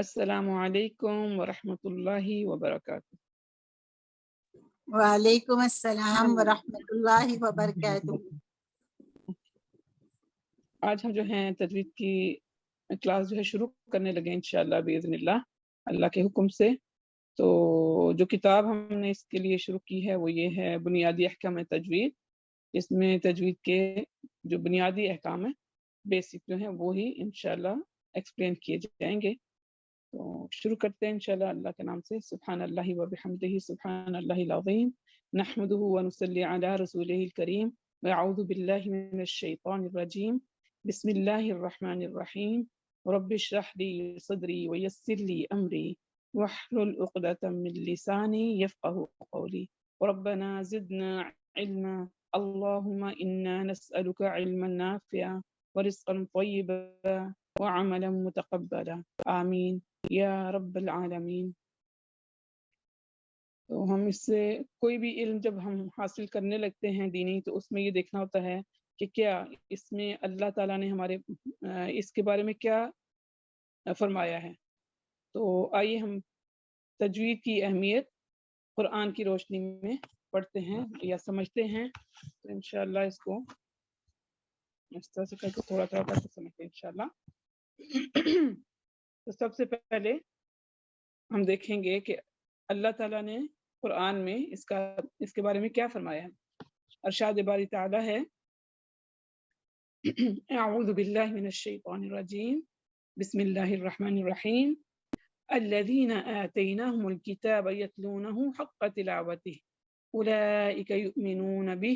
السلام علیکم ورحمۃ اللہ وبرکاتہ۔ وعلیکم السلام ورحمۃ اللہ وبرکاتہ۔ آج ہم جو ہیں تجوید کی کلاس جو ہے شروع کرنے لگے انشاءاللہ باذن اللہ کے حکم سے۔ تو جو کتاب ہم نے اس کے لیے شروع کی ہے وہ یہ ہے بنیادی احکام تجوید۔ اس میں تجوید کے جو بنیادی احکام ہیں، بیسک جو ہیں وہی انشاءاللہ ایکسپلین کیے جائیں گے۔ تو شروع کرتے ہیں انشاءاللہ اللہ کے نام سے۔ سبحان اللہ و بحمدہ سبحان اللہ العظیم، نحمدہ ونصلی علی رسولہ الکریم، واعوذ باللہ من الشیطان الرجیم، بسم اللہ الرحمن الرحیم، رب اشرح لی صدری ویسر لی امری واحلل عقدۃ من لسانی یفقهوا قولی، ربنا زدنا علما، اللهم انا نسألك علما نافعا ورزقا طیبا وعملا متقبلا، آمین یا رب العالمین۔ تو ہم اس سے کوئی بھی علم جب ہم حاصل کرنے لگتے ہیں دینی، تو اس میں یہ دیکھنا ہوتا ہے کہ کیا اس میں اللہ تعالیٰ نے ہمارے اس کے بارے میں کیا فرمایا ہے۔ تو آئیے ہم تجوید کی اہمیت قرآن کی روشنی میں پڑھتے ہیں یا سمجھتے ہیں۔ تو انشاءاللہ اس کو اس طرح سے کر کے تھوڑا تھوڑا کر کے سمجھتے ہیں انشاءاللہ۔ تو سب سے پہلے ہم دیکھیں گے کہ اللہ تعالیٰ نے قرآن میں اس کے بارے میں کیا فرمایا ہے۔ ارشاد باری تعالیٰ ہے، اعوذ باللہ من الشیطان الرجیم، بسم اللہ الرحمن الرحیم، الذین آتیناہم الکتاب یتلونہ حق تلاوتہ اولئک یؤمنون بہ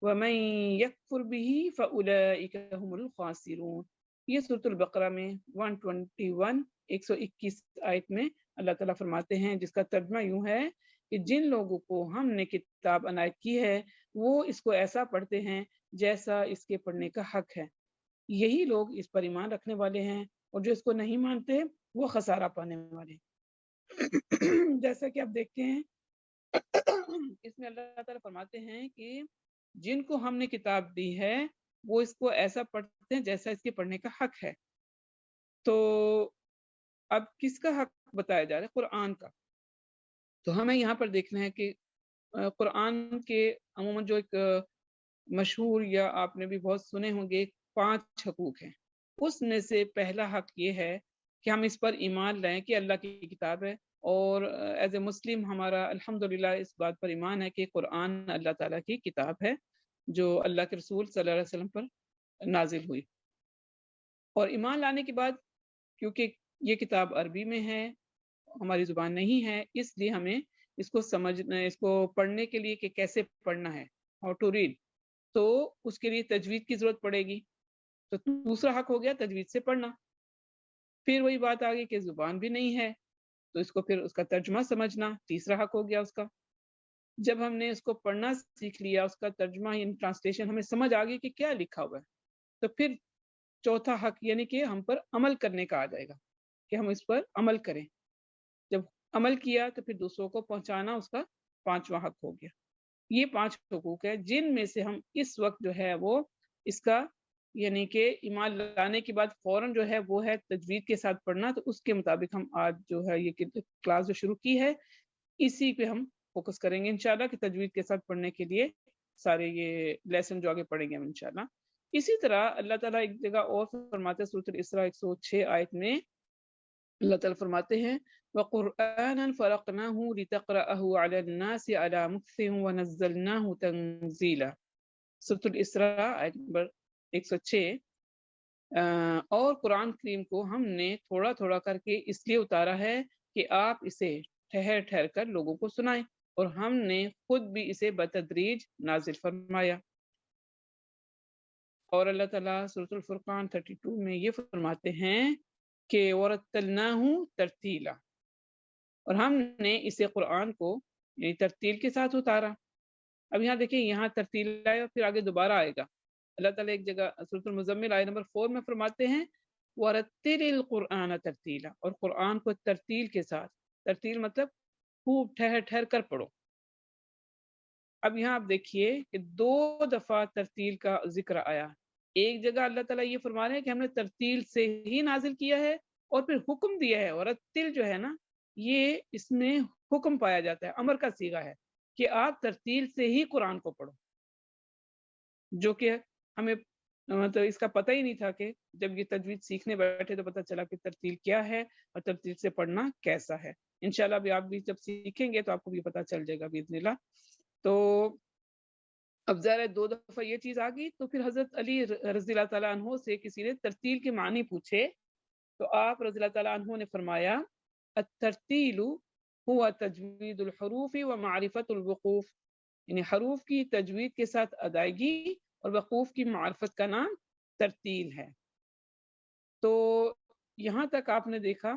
ومن یکفر بہ فاولئک هم الخاسرون۔ یہ سورۃ البقرہ میں 121 آیت میں اللہ تعالیٰ فرماتے ہیں، جس کا ترجمہ یوں ہے کہ جن لوگوں کو ہم نے کتاب عنایت کی ہے وہ اس کو ایسا پڑھتے ہیں جیسا اس کے پڑھنے کا حق ہے، یہی لوگ اس پر ایمان رکھنے والے ہیں، اور جو اس کو نہیں مانتے وہ خسارہ پانے والے ہیں۔ جیسا کہ آپ دیکھتے ہیں اس میں اللہ تعالیٰ فرماتے ہیں کہ جن کو ہم نے کتاب دی ہے وہ اس کو ایسا پڑھتے ہیں جیسا اس کے پڑھنے کا حق ہے۔ تو اب کس کا حق بتایا جا رہا ہے؟ قرآن کا۔ تو ہمیں یہاں پر دیکھنا ہے کہ قرآن کے عموماً جو ایک مشہور یا آپ نے بھی بہت سنے ہوں گے 5 حقوق ہیں، اس میں سے پہلا حق یہ ہے کہ ہم اس پر ایمان لائیں کہ اللہ کی کتاب ہے، اور ایز اے مسلم ہمارا الحمدللہ اس بات پر ایمان ہے کہ قرآن اللہ تعالیٰ کی کتاب ہے جو اللہ کے رسول صلی اللہ علیہ وسلم پر نازل ہوئی۔ اور ایمان لانے کے بعد کیونکہ یہ کتاب عربی میں ہے، ہماری زبان نہیں ہے، اس لیے ہمیں اس کو سمجھنا، اس کو پڑھنے کے لیے کہ کیسے پڑھنا ہے، ہاؤ ٹو ریڈ، تو اس کے لیے تجوید کی ضرورت پڑے گی۔ تو دوسرا حق ہو گیا تجوید سے پڑھنا۔ پھر وہی بات آ گئی کہ زبان بھی نہیں ہے تو اس کو پھر اس کا ترجمہ سمجھنا، تیسرا حق ہو گیا اس کا۔ جب ہم نے اس کو پڑھنا سیکھ لیا، اس کا ترجمہ یعنی ٹرانسلیشن ہمیں سمجھ آ گئی کہ کیا لکھا ہوا ہے، تو پھر چوتھا حق یعنی کہ ہم پر عمل کرنے کا آ جائے گا کہ ہم اس پر عمل کریں۔ جب عمل کیا تو پھر دوسروں کو پہنچانا اس کا 5واں حق ہو گیا۔ یہ 5 حقوق ہے جن میں سے ہم اس وقت جو ہے وہ اس کا یعنی کہ ایمان لانے کے بعد فوراً جو ہے وہ ہے تجوید کے ساتھ پڑھنا۔ تو اس کے مطابق ہم آج جو ہے یہ کلاس جو شروع کی ہے اسی پہ ہم فوکس کریں گے انشاءاللہ کہ تجوید کے ساتھ پڑھنے کے لیے سارے یہ لیسن جو آگے پڑھیں گے ہم انشاءاللہ۔ اسی طرح اللہ تعالیٰ ایک جگہ اور فرماتے ہیں سورۃ الاسراء 106 آیت میں اللہ تعالیٰ فرماتے ہیں وَقُرْآنًا فَرَقْنَاهُ لِتَقْرَأَهُ عَلَى النَّاسِ عَلَى مُكْثٍ وَنَزَّلْنَاهُ تَنزِيلًا۔ سورۃ الاسراء آیت نمبر 106۔ اور قرآن کریم کو ہم نے تھوڑا تھوڑا کر کے اس لیے اتارا ہے کہ آپ اسے ٹھہر ٹھہر کر لوگوں کو سنائیں، اور ہم نے خود بھی اسے بتدریج نازل فرمایا۔ اور اللہ تعالیٰ سورۃ الفرقان 32 میں یہ فرماتے ہیں کہ وَرَتَّلْنَاهُ تَرْتِيلًا، اور ہم نے اسے قرآن کو یعنی ترتیل کے ساتھ اتارا۔ اب یہاں دیکھیں، یہاں ترتیل آئے اور پھر آگے دوبارہ آئے گا۔ اللہ تعالیٰ ایک جگہ سورۃ المزمل آیت نمبر 4 میں فرماتے ہیں وَرَتِّلِ الْقُرْآنَ تَرْتِيلًا، اور قرآن کو ترتیل کے ساتھ، ترتیل مطلب خوب ٹھہر ٹھہر کر پڑھو۔ اب یہاں آپ دیکھیے کہ 2 دفعہ ترتیل کا ذکر آیا۔ ایک جگہ اللہ تعالیٰ یہ فرما رہے ہیں کہ ہم نے ترتیل سے ہی نازل کیا ہے، اور پھر حکم دیا ہے، اور تل جو ہے نا یہ اس میں حکم پایا جاتا ہے، امر کا صیغہ ہے کہ آپ ترتیل سے ہی قرآن کو پڑھو، جو کہ ہمیں مطلب اس کا پتہ ہی نہیں تھا کہ جب یہ تجوید سیکھنے بیٹھے تو پتہ چلا کہ ترتیل کیا ہے اور ترتیل سے پڑھنا کیسا ہے۔ انشاءاللہ بھی آپ بھی جب سیکھیں گے تو آپ کو بھی پتہ چل جائے گا باذن اللہ۔ تو اب ذرا 2 دفعہ یہ چیز آ گئی تو پھر حضرت علی رضی اللہ تعالیٰ عنہ سے کسی نے ترتیل کے معنی پوچھے تو آپ رضی اللہ تعالیٰ عنہ نے فرمایا الترتیل هو تجوید الحروف و معرفت الوقوف، یعنی حروف کی تجوید کے ساتھ ادائیگی اور وقوف کی معرفت کا نام ترتیل ہے۔ تو یہاں تک آپ نے دیکھا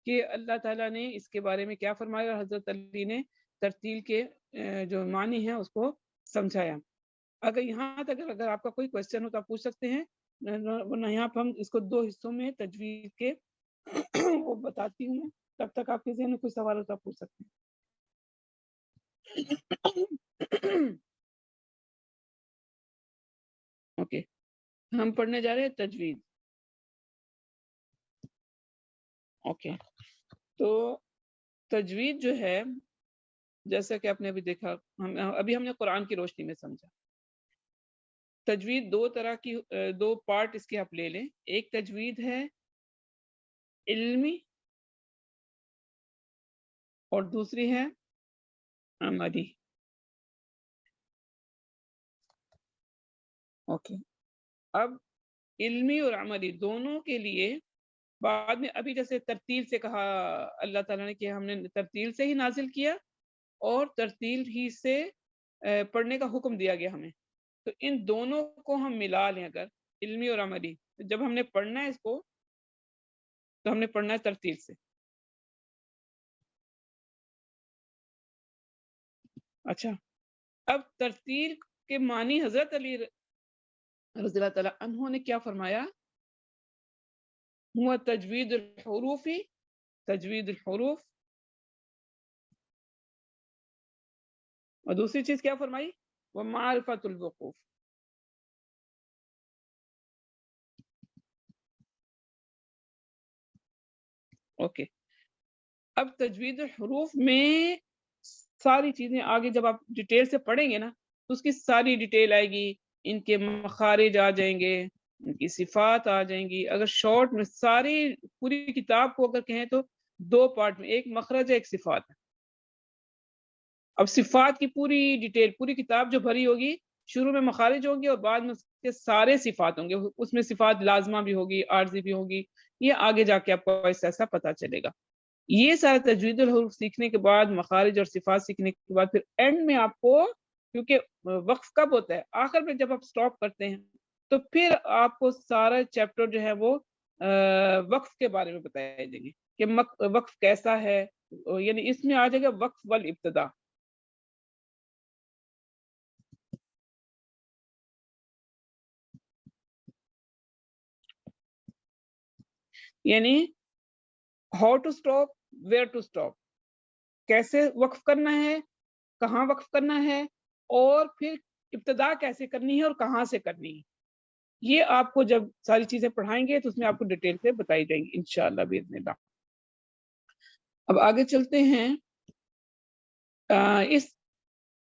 کہ اللہ تعالیٰ نے اس کے بارے میں کیا فرمایا، حضرت علی نے ترتیل کے جو معنی ہیں اس کو سمجھایا۔ اگر یہاں تک اگر آپ کا کوئی کوشچن ہو تو آپ پوچھ سکتے ہیں، ورنہ یہاں پہ ہم اس کو 2 حصوں میں تجوید کے وہ بتاتی ہوں، تب تک آپ کے ذہن میں کوئی سوال ہو تو آپ پوچھ سکتے ہیں۔ اوکے، ہم پڑھنے جا رہے ہیں تجوید۔ اوکے، تو تجوید جو ہے جیسا کہ آپ نے ابھی دیکھا، ابھی ہم نے قرآن کی روشنی میں سمجھا۔ تجوید 2 طرح کی 2 پارٹ اس کے آپ لے لیں، ایک تجوید ہے علمی اور دوسری ہے عملی۔ اوکے، اب علمی اور عملی دونوں کے لیے بعد میں ابھی جیسے ترتیل سے کہا اللہ تعالیٰ نے کہ ہم نے ترتیل سے ہی نازل کیا اور ترتیل ہی سے پڑھنے کا حکم دیا گیا ہمیں، تو ان دونوں کو ہم ملا لیں اگر علمی اور عملی، تو جب ہم نے پڑھنا ہے اس کو تو ہم نے پڑھنا ہے ترتیل سے۔ اچھا، اب ترتیل کے معنی حضرت علی رضی اللہ تعالیٰ عنہ نے کیا فرمایا، ہوا تجوید الحروف، تجوید الحروف، اور دوسری چیز کیا فرمائی، وہ معرفت الوقوف۔ اوکے، اب تجوید الحروف میں ساری چیزیں آگے جب آپ ڈیٹیل سے پڑھیں گے نا تو اس کی ساری ڈیٹیل آئے گی، ان کے مخارج آ جائیں گے، ان کی صفات آ جائیں گی۔ اگر شارٹ میں ساری پوری کتاب کو اگر کہیں تو 2 پارٹ میں، ایک مخرج ہے ایک صفات ہے۔ اب صفات کی پوری ڈیٹیل، پوری کتاب جو بھری ہوگی، شروع میں مخارج ہوں گے اور بعد میں اس کے سارے صفات ہوں گے، اس میں صفات لازمہ بھی ہوگی، عارضی بھی ہوگی، یہ آگے جا کے آپ کو ایسا ایسا پتہ چلے گا۔ یہ سارا تجوید الحروف سیکھنے کے بعد، مخارج اور صفات سیکھنے کے بعد، پھر اینڈ میں آپ کو، کیونکہ وقف کب ہوتا ہے، آخر میں جب آپ سٹاپ کرتے ہیں تو پھر آپ کو سارا چیپٹر جو ہے وہ وقف کے بارے میں بتائے جائیں گے کہ وقف کیسا ہے، یعنی اس میں آ جائے گا وقف والابتداء۔ یعنی how to stop, where to stop, کیسے وقف کرنا ہے، کہاں وقف کرنا ہے، اور پھر ابتدا کیسے کرنی ہے اور کہاں سے کرنی ہے۔ یہ آپ کو جب ساری چیزیں پڑھائیں گے تو اس میں آپ کو ڈیٹیل سے بتائی جائیں گی انشاءاللہ باذن اللہ۔ اب آگے چلتے ہیں،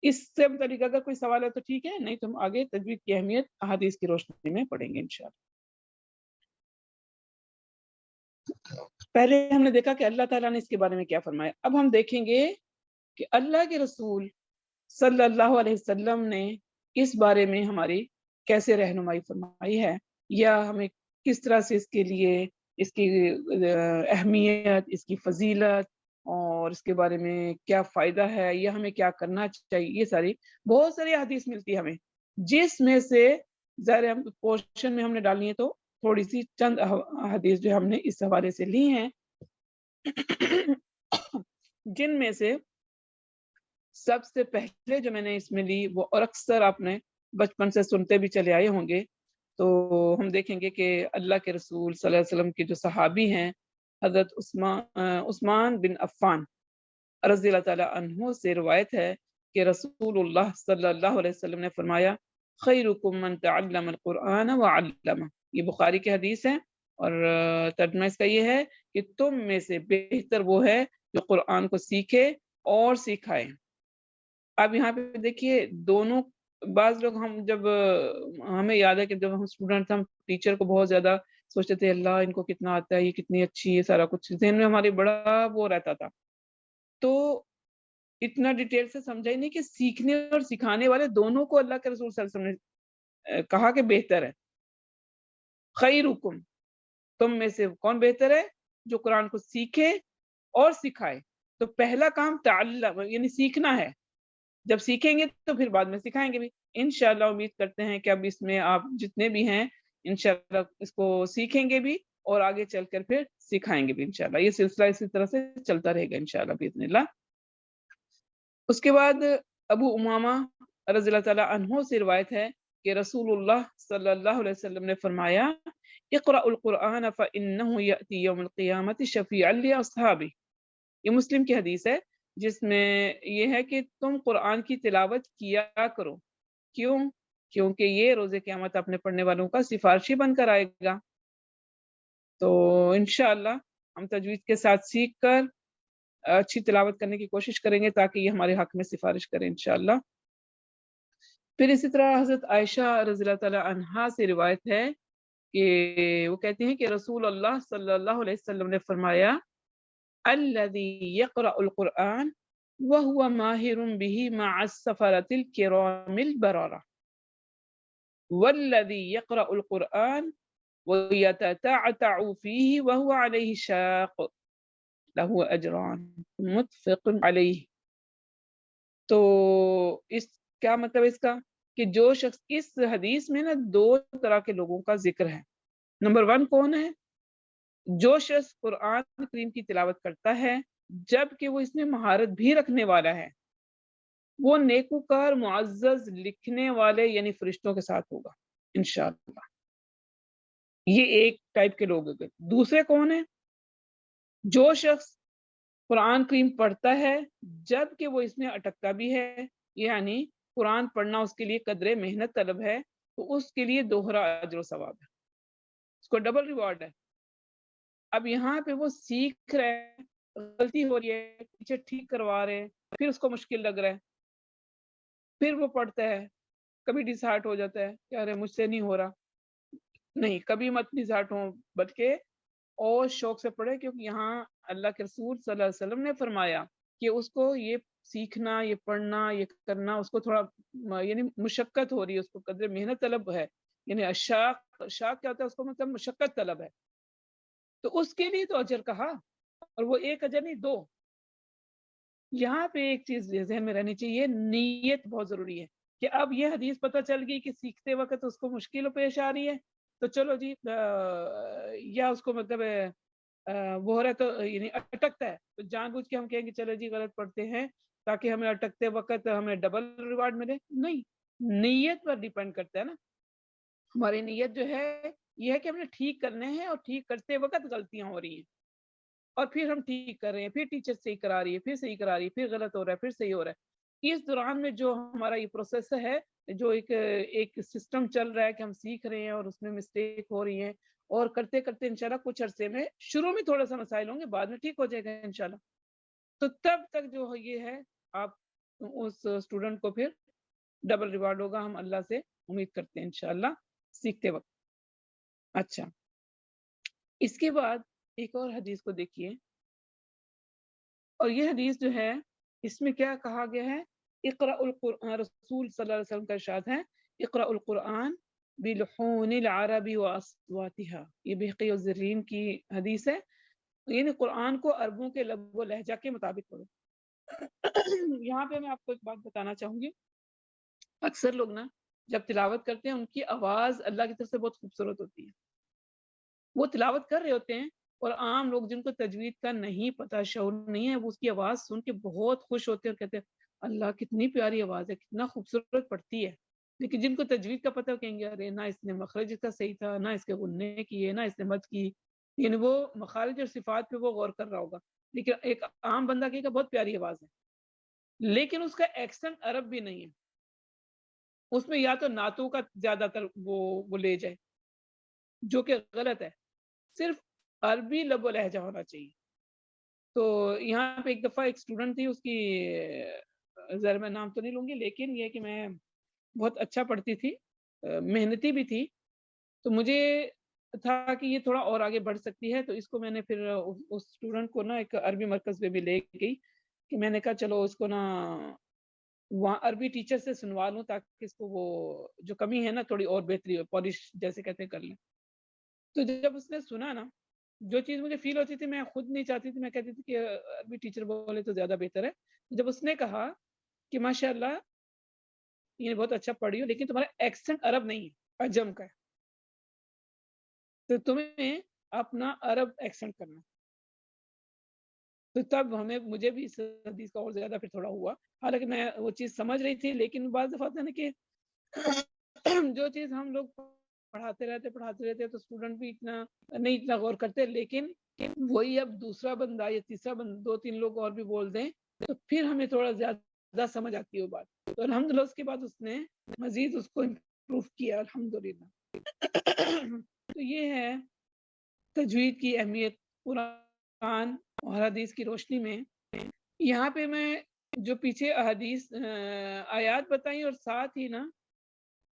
اس سے متعلق اگر کوئی سوال ہے تو ٹھیک ہے، نہیں تو ہم آگے تجوید کی اہمیت احادیث کی روشنی میں پڑھیں گے انشاءاللہ۔ پہلے ہم نے دیکھا کہ اللہ تعالیٰ نے اس کے بارے میں کیا فرمایا، اب ہم دیکھیں گے کہ اللہ کے رسول صلی اللہ علیہ وسلم نے اس بارے میں ہماری کیسے رہنمائی فرمائی ہے، یا ہمیں کس طرح سے اس کے لیے اس کی اہمیت، اس کی فضیلت اور اس کے بارے میں کیا فائدہ ہے، یا ہمیں کیا کرنا چاہیے، یہ ساری بہت ساری حدیث ملتی ہے ہمیں، جس میں سے ظاہر ہم پورشن میں ہم نے ڈالنی ہے تو تھوڑی سی چند حدیث جو ہم نے اس حوالے سے لی ہیں، جن میں سے سب سے پہلے جو میں نے اس میں لی وہ، اور اکثر آپ نے بچپن سے سنتے بھی چلے آئے ہوں گے، تو ہم دیکھیں گے کہ اللہ کے رسول صلی اللہ علیہ وسلم کے جو صحابی ہیں، حضرت عثمان بن عفان رضی اللہ تعالیٰ عنہ سے روایت ہے کہ رسول اللہ صلی اللہ علیہ وسلم نے فرمایا، خیرکم من تعلم القرآن وعلمہ، یہ بخاری کی حدیث ہے، اور ترجمہ اس کا یہ ہے کہ تم میں سے بہتر وہ ہے جو قرآن کو سیکھے اور سکھائے۔ اب یہاں پہ دیکھیے دونوں، بعض لوگ ہم جب ہمیں یاد ہے کہ جب ہم اسٹوڈنٹ ہم ٹیچر کو بہت زیادہ سوچتے تھے اللہ ان کو کتنا آتا ہے، یہ کتنی اچھی ہے، سارا کچھ ذہن میں ہمارے بڑا وہ رہتا تھا، تو اتنا ڈیٹیل سے سمجھا ہی نہیں کہ سیکھنے اور سکھانے والے دونوں کو اللہ کے رسول صلی اللہ علیہ وسلم نے کہا کہ بہتر ہے۔ خیرکم، تم میں سے کون بہتر ہے جو قرآن کو سیکھے اور سکھائے۔ تو پہلا کام تعلم یعنی سیکھنا ہے، جب سیکھیں گے تو پھر بعد میں سکھائیں گے بھی انشاءاللہ۔ امید کرتے ہیں کہ اب اس میں آپ جتنے بھی ہیں انشاءاللہ اس کو سیکھیں گے بھی اور آگے چل کر پھر سکھائیں گے بھی انشاءاللہ۔ یہ سلسلہ اسی طرح سے چلتا رہے گا انشاءاللہ باذن اللہ۔ اس کے بعد ابو امامہ رضی اللہ تعالیٰ عنہ سے روایت ہے کہ رسول اللہ صلی اللہ علیہ وسلم نے فرمایا اقرأ القرآن فإنه يأتي يوم القیامة شفیعا لأصحابہ۔ یہ مسلم کی حدیث ہے جس میں یہ ہے کہ تم قرآن کی تلاوت کیا کرو۔ کیوں؟ کیونکہ یہ روز قیامت اپنے پڑھنے والوں کا سفارشی بن کر آئے گا۔ تو انشاءاللہ ہم تجوید کے ساتھ سیکھ کر اچھی تلاوت کرنے کی کوشش کریں گے تاکہ یہ ہمارے حق میں سفارش کریں انشاءاللہ۔ پھر اسی طرح حضرت عائشہ رضی اللہ تعالیٰ عنہا سے روایت ہے کہ وہ کہتے ہیں کہ رسول اللہ صلی اللہ علیہ وسلم نے فرمایا الذي يقرأ القرآن وهو ماهر به مع السفرة الكرام البررة والذي يقرأ القرآن ويتتعتع فيه وهو عليه شاق له أجران متفق عليه۔ تو اس کیا مطلب اس کا کہ جو شخص اس حدیث میں نا دو طرح کے لوگوں کا ذکر ہے۔ نمبر 1 کون ہے؟ جو شخص قرآن کریم کی تلاوت کرتا ہے جبکہ وہ اس میں مہارت بھی رکھنے والا ہے، وہ نیکوکار معزز لکھنے والے یعنی فرشتوں کے ساتھ ہوگا انشاءاللہ۔ یہ ایک ٹائپ کے لوگ ہیں۔ دوسرے کون ہیں؟ جو شخص قرآن کریم پڑھتا ہے جبکہ وہ اس میں اٹکتا بھی ہے، یعنی قرآن پڑھنا اس کے لیے قدر محنت طلب ہے، تو اس کے لیے دوہرا اجر و ثواب ہے، اس کو ڈبل ریوارڈ ہے۔ اب یہاں پہ وہ سیکھ رہے ہیں، غلطی ہو رہی ہے، ٹیچر ٹھیک کروا رہے ہیں، پھر اس کو مشکل لگ رہا ہے، پھر وہ پڑھتا ہے، کبھی ڈسہارٹ ہو جاتا ہے کہ ارے مجھ سے نہیں ہو رہا۔ نہیں، کبھی مت ڈسہارٹ ہو، بلکہ اور شوق سے پڑھے، کیونکہ یہاں اللہ کے رسول صلی اللہ علیہ وسلم نے فرمایا کہ اس کو یہ سیکھنا، یہ پڑھنا، یہ کرنا اس کو تھوڑا یعنی مشقت ہو رہی ہے، اس کو قدر محنت طلب ہے، یعنی اشاق کیا ہوتا ہے اس کو مطلب مشقت طلب ہے، تو اس کے لیے تو اجر کہا، اور وہ ایک اجر نہیں 2۔ یہاں پہ ایک چیز ذہن میں رہنی چاہیے، نیت بہت ضروری ہے کہ اب یہ حدیث پتہ چل گئی کہ سیکھتے وقت اس کو مشکل پیش آ رہی ہے، تو چلو جی یا اس کو مطلب وہ ہو رہا ہے تو یعنی اٹکتا ہے، تو جان بوجھ کے ہم کہیں گے چلو جی غلط پڑھتے ہیں تاکہ ہمیں اٹکتے وقت ہمیں ڈبل ریوارڈ ملے۔ نہیں، نیت پر ڈیپینڈ کرتا ہے نا۔ ہماری نیت جو ہے یہ ہے کہ ہم نے ٹھیک کرنے ہیں، اور ٹھیک کرتے وقت غلطیاں ہو رہی ہیں، اور پھر ہم ٹھیک کر رہے ہیں، پھر ٹیچر صحیح کرا رہی ہے، پھر صحیح کرا رہی ہے، پھر غلط ہو رہا ہے، پھر صحیح ہو رہا ہے۔ اس دوران میں جو ہمارا یہ پروسیس ہے، جو ایک سسٹم چل رہا ہے کہ ہم سیکھ رہے ہیں اور اس میں مسٹیک ہو رہی ہیں، اور کرتے کرتے انشاءاللہ کچھ عرصے میں شروع میں تھوڑا سا مسائل ہوں گے، بعد میں ٹھیک ہو جائے گا انشاءاللہ۔ تو تب تک جو یہ ہے آپ اس اسٹوڈنٹ کو پھر ڈبل ریوارڈ ہوگا، ہم اللہ سے امید کرتے ہیں انشاءاللہ سیکھتے وقت۔ اچھا، اس کے بعد ایک اور حدیث کو دیکھیے، اور یہ حدیث جو ہے اس میں کیا کہا گیا ہے؟ اقرأ القرآن، رسول صلی اللہ علیہ وسلم کا ارشاد ہے اقرأ القرآن بلحون العرب واصواتها، یہ بحقی الزرین کی حدیث ہے، یعنی قرآن کو عربوں کے لب و لہجہ کے مطابق پڑھو۔ یہاں پہ میں آپ کو ایک بات بتانا چاہوں گی، اکثر لوگ نا جب تلاوت کرتے ہیں ان کی آواز اللہ کی طرف سے بہت خوبصورت ہوتی ہے، وہ تلاوت کر رہے ہوتے ہیں، اور عام لوگ جن کو تجوید کا نہیں پتہ، شعور نہیں ہے، وہ اس کی آواز سن کے بہت خوش ہوتے ہیں اور کہتے ہیں اللہ کتنی پیاری آواز ہے، کتنا خوبصورت پڑھتی ہے۔ لیکن جن کو تجوید کا پتہ، کہیں گے ارے نہ اس نے مخرج کا صحیح تھا، نہ اس کے غنے کیے، نہ اس نے مد کی، یعنی وہ مخارج اور صفات پہ وہ غور کر رہا ہوگا۔ لیکن ایک عام بندہ کہے گا بہت پیاری آواز ہے، لیکن اس کا ایکسنٹ عرب بھی نہیں ہے، اس میں یا تو نعتوں کا زیادہ تر وہ لے جائے، جو کہ غلط ہے۔ صرف عربی لب و لہجہ ہونا چاہیے۔ تو یہاں پہ ایک دفعہ ایک اسٹوڈنٹ تھی، اس کی ذرا میں نام تو نہیں لوں گی، لیکن یہ کہ میں بہت اچھا پڑھتی تھی، محنتی بھی تھی، تو مجھے تھا کہ یہ تھوڑا اور آگے بڑھ سکتی ہے، تو اس کو میں نے پھر اس اسٹوڈنٹ کو نا ایک عربی مرکز میں بھی لے گئی کہ میں نے کہا چلو اس کو نا وہاں عربی ٹیچر سے سنوا لوں تاکہ اس کو وہ جو کمی ہے نا تھوڑی اور بہتری ہو، پالش جیسے کہتے ہیں کر لیں۔ تو جب اس نے سنا نا، جو چیز مجھے فیل ہوتی تھی میں خود نہیں چاہتی تھی، میں کہتی تھی کہ عربی ٹیچر بولے تو زیادہ بہتر ہے۔ جب اس نے کہا کہ ماشاء اللہ یہ بہت اچھا پڑھی ہو لیکن تمہارا ایکسنٹ عرب نہیں ہے، عجم کا ہے، تو تمہیں اپنا عرب ایکسنٹ کرنا ہے۔ تو تب مجھے بھی اس حدیث کا اور زیادہ پھر تھوڑا ہوا، حالانکہ میں وہ چیز سمجھ رہی تھی، لیکن بعض دفعہ ہوتا ہے نا کہ جو چیز ہم لوگ پڑھاتے رہتے تو اسٹوڈنٹ بھی اتنا غور کرتے، لیکن وہی اب دوسرا بندہ یا تیسرا بندہ 2-3 لوگ اور بھی بول دیں تو پھر ہمیں تھوڑا زیادہ سمجھ آتی ہے وہ بات۔ تو الحمدللہ اس کے بعد اس نے مزید اس کو امپروو کیا الحمدللہ۔ تو یہ ہے تجوید کی اہمیت قرآن اور حدیث کی روشنی میں۔ یہاں پہ میں جو پیچھے احادیث آیات بتائیں اور ساتھ ہی نا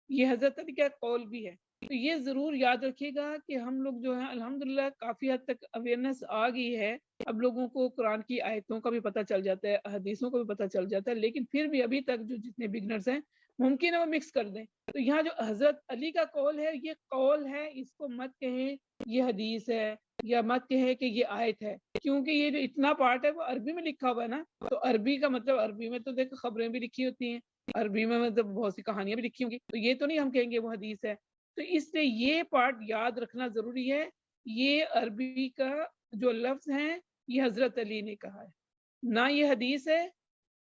یہ حضرت علی کا قول بھی ہے، تو یہ ضرور یاد رکھیے گا کہ ہم لوگ جو ہیں الحمدللہ کافی حد تک اویئرنیس آ گئی ہے، اب لوگوں کو قرآن کی آیتوں کا بھی پتہ چل جاتا ہے، حدیثوں کا بھی پتہ چل جاتا ہے، لیکن پھر بھی ابھی تک جو جتنے بگنرز ہیں ممکن ہے وہ مکس کر دیں۔ تو یہاں جو حضرت علی کا قول ہے یہ قول ہے، اس کو مت کہیں یہ حدیث ہے یا مت کہیں کہ یہ آیت ہے، کیونکہ یہ جو اتنا پارٹ ہے وہ عربی میں لکھا ہوا ہے نا، تو عربی کا مطلب عربی میں تو دیکھو خبریں بھی لکھی ہوتی ہیں، عربی میں مطلب بہت سی کہانیاں بھی لکھی ہوں گی، تو یہ تو نہیں ہم کہیں گے وہ حدیث ہے۔ تو اس لیے یہ پارٹ یاد رکھنا ضروری ہے، یہ عربی کا جو لفظ ہیں یہ حضرت علی نے کہا ہے، نہ یہ حدیث ہے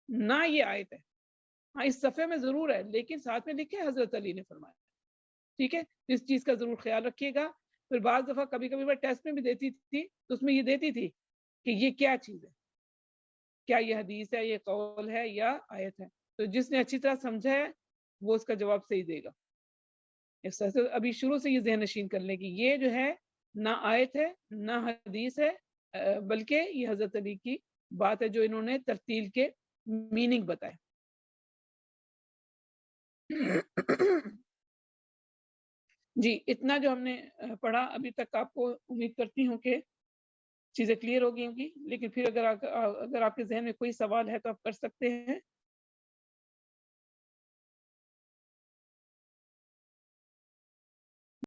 نہ یہ آیت ہے۔ ہاں اس صفحے میں ضرور ہے لیکن ساتھ میں لکھے حضرت علی نے فرمایا، ٹھیک ہے؟ اس چیز کا ضرور خیال رکھیے گا۔ پھر بعض دفعہ کبھی میں ٹیسٹ میں بھی دیتی تھی تو اس میں یہ دیتی تھی کہ یہ کیا چیز ہے، کیا یہ حدیث ہے، یہ قول ہے یا آیت ہے؟ تو جس نے اچھی طرح سمجھا ہے وہ اس کا جواب صحیح دے گا۔ اس طرح سے ابھی شروع سے یہ ذہن نشین کر لیں کہ یہ جو ہے نہ آیت ہے نہ حدیث ہے، بلکہ یہ حضرت علی کی بات ہے جو انہوں نے ترتیل کے میننگ بتائے۔ جی اتنا جو ہم نے پڑھا ابھی تک، آپ کو امید کرتی ہوں کہ چیزیں کلیئر ہو گئی ہوں گی، لیکن پھر اگر آپ کے ذہن میں کوئی سوال ہے تو آپ کر سکتے ہیں۔